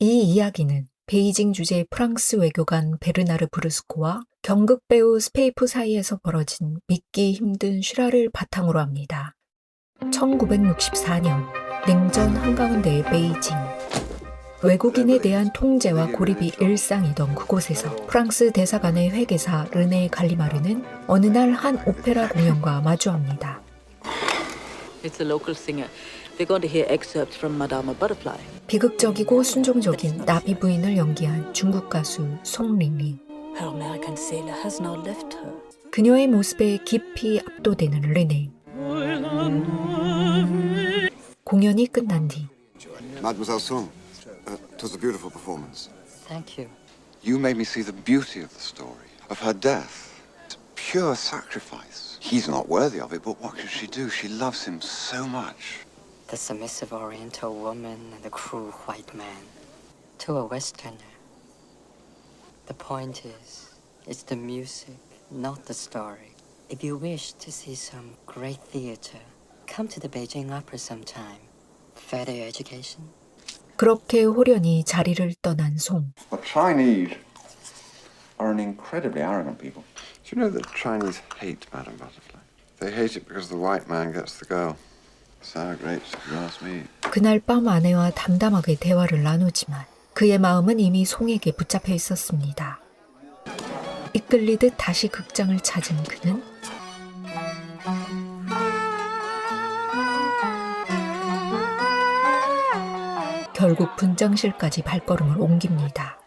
이 이야기는 베이징 주재 프랑스 외교관 베르나르 브루스코와 경극 배우 스페이프 사이에서 벌어진 믿기 힘든 실화를 바탕으로 합니다. 1964년 냉전 한가운데의 베이징. 외국인에 대한 통제와 고립이 일상이던 그곳에서 프랑스 대사관의 회계사 르네 갈리마르는 어느 날 한 오페라 공연과 마주합니다. It's a local singer. We're going to hear excerpts from Madame Butterfly. 비극적이고 순종적인 나비 부인을 연기한 중국 가수 송링리. Her American sailor has now left her. 그녀의 모습에 깊이 압도되는 르네. 공연이 끝난 뒤 Mademoiselle Song, it was a beautiful performance. Thank you. You made me see the beauty of the story, of her death. It's pure sacrifice. He's not worthy of it, but what can she do? She loves him so much. The submissive Oriental woman and the cruel white man. To a Westerner. The point is, it's the music, not the story. If you wish to see some great theater, come to the Beijing Opera sometime. Further education? 그렇게 호련히 자리를 떠난 송. The Chinese are an incredibly arrogant people. Do you know that Chinese hate Madame Butterfly? They hate it because the white man gets the girl. Sour grapes, if you ask me. 그날 밤 아내와 담담하게 대화를 나누지만 그의 마음은 이미 송에게 붙잡혀 있었습니다. 이끌리듯 다시 극장을 찾은 그는 결국 분장실까지 발걸음을 옮깁니다.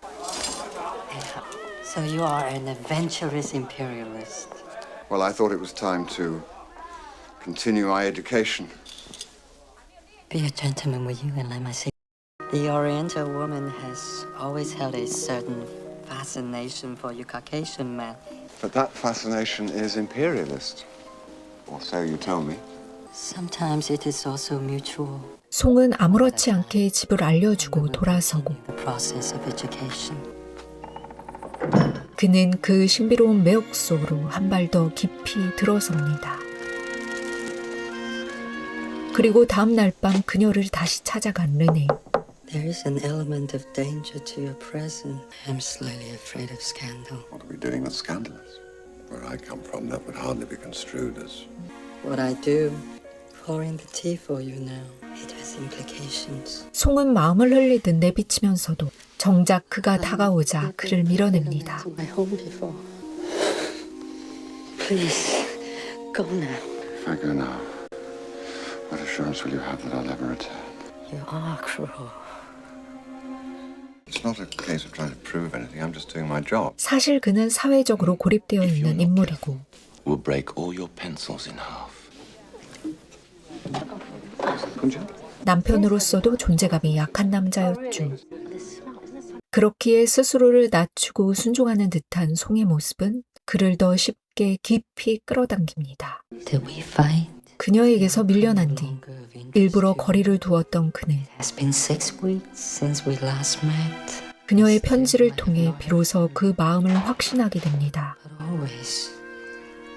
So you are an adventurous imperialist. Well, I thought it was time to continue my education. Be a gentleman, will you, and let me say. The Oriental woman has always held a certain fascination for you Caucasian men. But that fascination is imperialist. Or so you tell me. Sometimes it is also mutual. 송은 아무렇지 않게 집을 알려주고 돌아서고 The process of education. 그는 그 신비로운 매혹 속으로 한 발 더 깊이 들어섭니다. 그리고 다음 날 밤 그녀를 다시 찾아간 르네. There is an element of danger to your present. I'm slightly afraid of scandal. What are we doing that's scandalous? Where I come from, that would hardly be construed as... What I do, pouring the tea for you now, it has implications. 송은 마음을 흘리듯 내비치면서도 정작 그가 다가오자 그를 밀어냅니다. My home before. Please, go now. If I go now, what assurance will you have that I'll ever return? You are cruel. It's not a case of trying to prove anything. I'm just doing my job. 사실 그는 사회적으로 고립되어 있는 인물이고 We'll break all your pencils in half. 남편으로서도 존재감이 약한 남자였죠. 그렇기에 스스로를 낮추고 순종하는 듯한 송의 모습은 그를 더 쉽게 깊이 끌어당깁니다. Did we fight? 그녀에게서 밀려난 뒤 일부러 거리를 두었던 그는 It has been 6 weeks since we last met. 그녀의 편지를 통해 비로소 그 마음을 확신하게 됩니다. But always,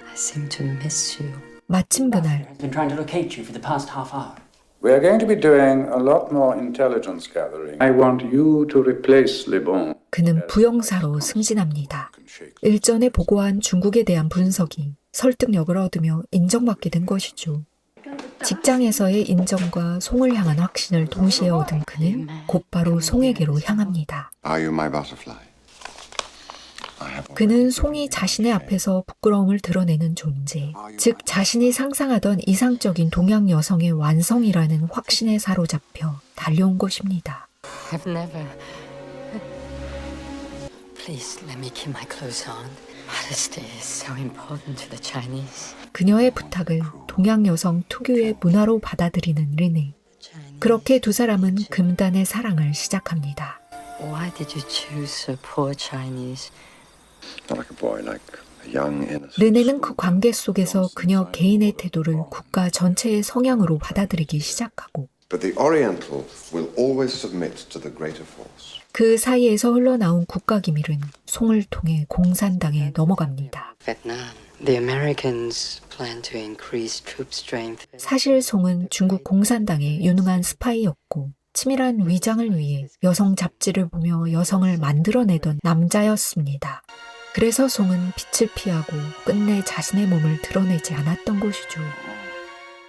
I seem to miss you. 마침 그날 Has been trying to locate you for the past half hour. We are going to be doing a lot more intelligence gathering. I want you to replace Le Bon. 그는 부영사로 승진합니다. 일전에 보고한 중국에 대한 분석이 설득력을 얻으며 인정받게 된 것이죠. 직장에서의 인정과 송을 향한 확신을 동시에 얻은 그는 곧바로 송에게로 향합니다. Are you my butterfly? I have 그는 송이 자신의 앞에서 부끄러움을 드러내는 존재, 즉 자신이 상상하던 이상적인 동양 여성의 완성이라는 확신에 사로잡혀 달려온 것입니다. I've never. Please let me keep my clothes on. Modesty is so important to the Chinese. 그녀의 부탁을 동양 여성 특유의 문화로 받아들이는 르네. 그렇게 두 사람은 금단의 사랑을 시작합니다. Why did you choose a poor Chinese? not like a boy, like a young innocent. 르네는 그 관계 속에서 그녀 개인의 태도를 국가 전체의 성향으로 받아들이기 시작하고 But the Oriental will always submit to the greater force. 그 사이에서 흘러나온 국가기밀은 송을 통해 공산당에 넘어갑니다. Vietnam. The Americans plan to increase troop strength. 사실 송은 중국 공산당의 유능한 스파이였고 치밀한 위장을 위해 여성 잡지를 보며 여성을 만들어내던 남자였습니다. 그래서 송은 빛을 피하고 끝내 자신의 몸을 드러내지 않았던 것이죠.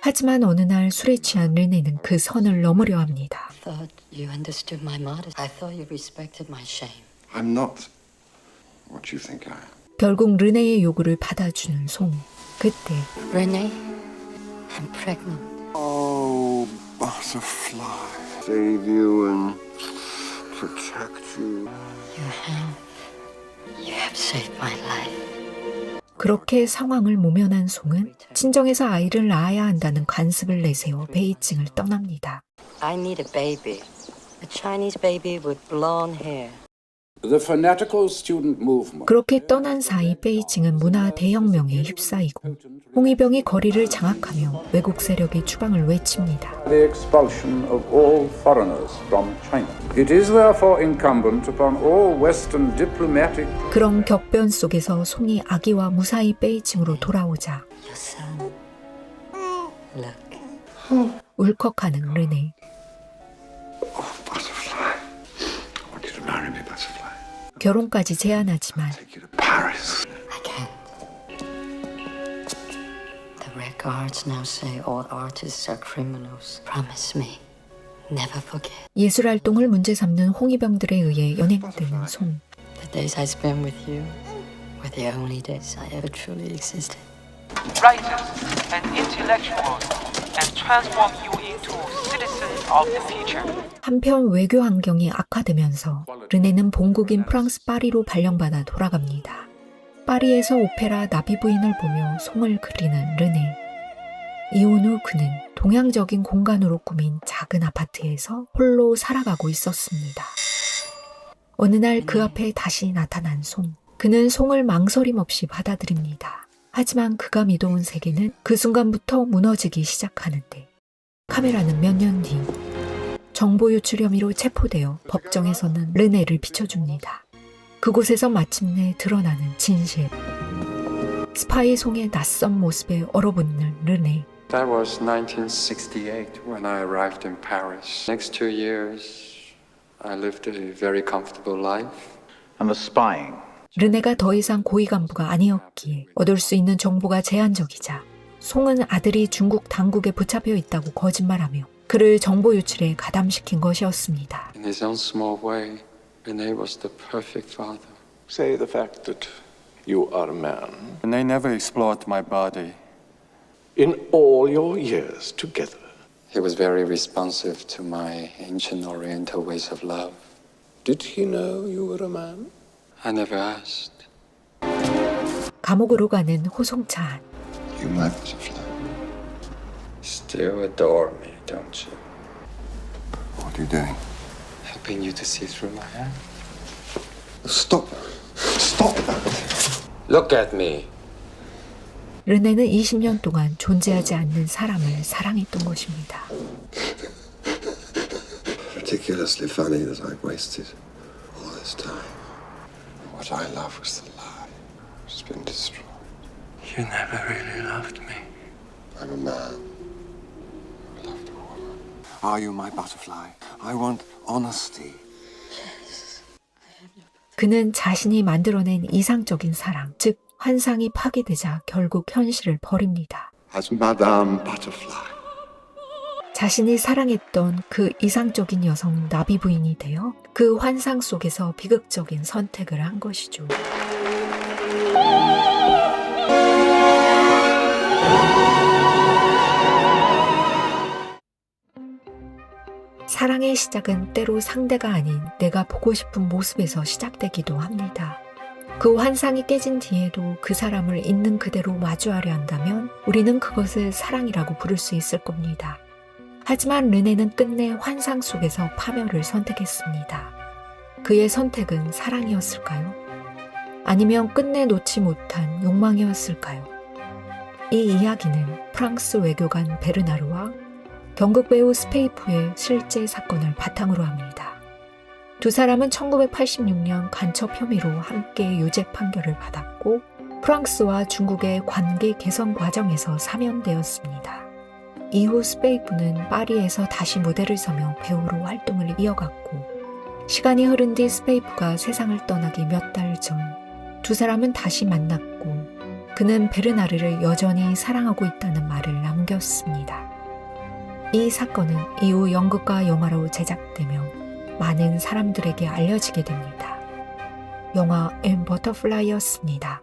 하지만 어느 날 술에 취한 르네는 그 선을 넘으려 합니다. I thought you understood my modesty. I thought you respected my shame. I'm not what you think I am. 결국 르네의 요구를 받아주는 송. 그때 Renee, I'm pregnant. Oh, butterfly. Save you and protect you. You have saved my life. 그렇게 상황을 모면한 송은 친정에서 아이를 낳아야 한다는 관습을 내세워 베이징을 떠납니다. I need a baby. A Chinese baby with blonde hair. The fanatical student movement. 그렇게 떠난 사이 베이징은 문화 대혁명에 휩싸이고 홍위병이 거리를 장악하며 외국 세력의 추방을 외칩니다. The expulsion of all foreigners from China. It is therefore incumbent upon all Western diplomatic. 그런 격변 속에서 송이 아기와 무사히 베이징으로 돌아오자 Your son. Look. 울컥하는 르네. Oh, butterfly. I want you to marry me, butterfly. 결혼까지 제안하지만 Take you to Paris. I can't. The records now say all artists are criminals. Promise me. Never forget. 예술활동을 문제 삼는 홍위병들에 의해 연행되는 송. The days I spent with you were the only days I ever truly existed. writers and intellectuals and transform you into citizens of the future. 한편 외교 환경이 악화되면서 르네는 본국인 프랑스 파리로 발령받아 돌아갑니다. 파리에서 오페라 나비 부인을 보며 송을 그리는 르네. 이혼 후 그는 동양적인 공간으로 꾸민 작은 아파트에서 홀로 살아가고 있었습니다. 어느 날 그 앞에 다시 나타난 송. 그는 송을 망설임 없이 받아들입니다. 하지만 그가 믿어온 세계는 그 순간부터 무너지기 시작하는데 카메라는 몇 년 뒤 정보 유출 혐의로 체포되어 법정에서는 르네를 비춰줍니다. 그곳에서 마침내 드러나는 진실. 스파이 송의 낯선 모습에 얼어붙는 르네. That was 1968 when I arrived in Paris. Next 2 years, I lived a very comfortable life. And the spying. 르네가 더 이상 고위 간부가 아니었기에 얻을 수 있는 정보가 제한적이자 송은 아들이 중국 당국에 붙잡혀 있다고 거짓말하며 그를 정보 유출에 가담시킨 것이었습니다. In his own small way, Rene was the perfect father. Say the fact that you are a man. Rene never explored my body. In all your years together. He was very responsive to my ancient Oriental ways of love. Did he know you were a man? I never asked. 감옥으로 가는 호송찬. You my butterfly. Still adore me, don't you? What are you doing? Helping you to see through my hand. Stop. Stop that. Look at me. 르네는 20년 동안 존재하지 않는 사람을 사랑했던 것입니다. Ridiculously funny that I've wasted all this time. What I love was the lie. It's been destroyed. You never really loved me. I'm a man. I loved a woman. Are you my butterfly? I want honesty. 그는 자신이 만들어낸 이상적인 사랑, 즉 환상이 파괴되자 결국 현실을 버립니다. As Madame Butterfly. 자신이 사랑했던 그 이상적인 여성 나비 부인이 되어 그 환상 속에서 비극적인 선택을 한 것이죠. 사랑의 시작은 때로 상대가 아닌 내가 보고 싶은 모습에서 시작되기도 합니다. 그 환상이 깨진 뒤에도 그 사람을 있는 그대로 마주하려 한다면 우리는 그것을 사랑이라고 부를 수 있을 겁니다. 하지만 르네는 끝내 환상 속에서 파멸을 선택했습니다. 그의 선택은 사랑이었을까요? 아니면 끝내 놓지 못한 욕망이었을까요? 이 이야기는 프랑스 외교관 베르나르와 경극 배우 스페이프의 실제 사건을 바탕으로 합니다. 두 사람은 1986년 간첩 혐의로 함께 유죄 판결을 받았고 프랑스와 중국의 관계 개선 과정에서 사면되었습니다. 이후 스페이프는 파리에서 다시 무대를 서며 배우로 활동을 이어갔고, 시간이 흐른 뒤 스페이프가 세상을 떠나기 몇 달 전, 두 사람은 다시 만났고, 그는 베르나르를 여전히 사랑하고 있다는 말을 남겼습니다. 이 사건은 이후 연극과 영화로 제작되며 많은 사람들에게 알려지게 됩니다. 영화 앤 버터플라이였습니다.